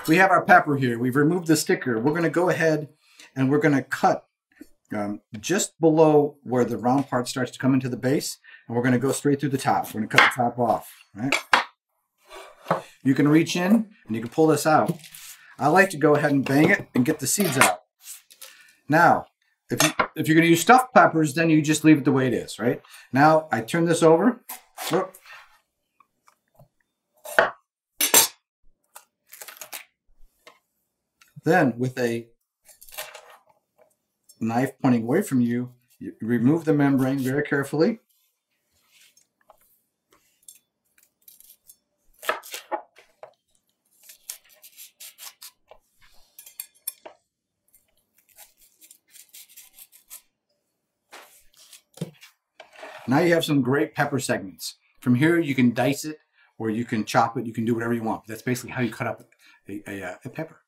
we have our pepper here. We've removed the sticker. We're going to go ahead and we're going to cut just below where the round part starts to come into the base, and we're going to go straight through the top. We're going to cut the top off, right? You can reach in and you can pull this out. I like to go ahead and bang it and get the seeds out. Now, if you're going to use stuffed peppers, then you just leave it the way it is, right? Now, I turn this over. Whoop. Then, with a knife pointing away from you, you remove the membrane very carefully. Now you have some great pepper segments. From here, you can dice it or you can chop it. You can do whatever you want. That's basically how you cut up a pepper.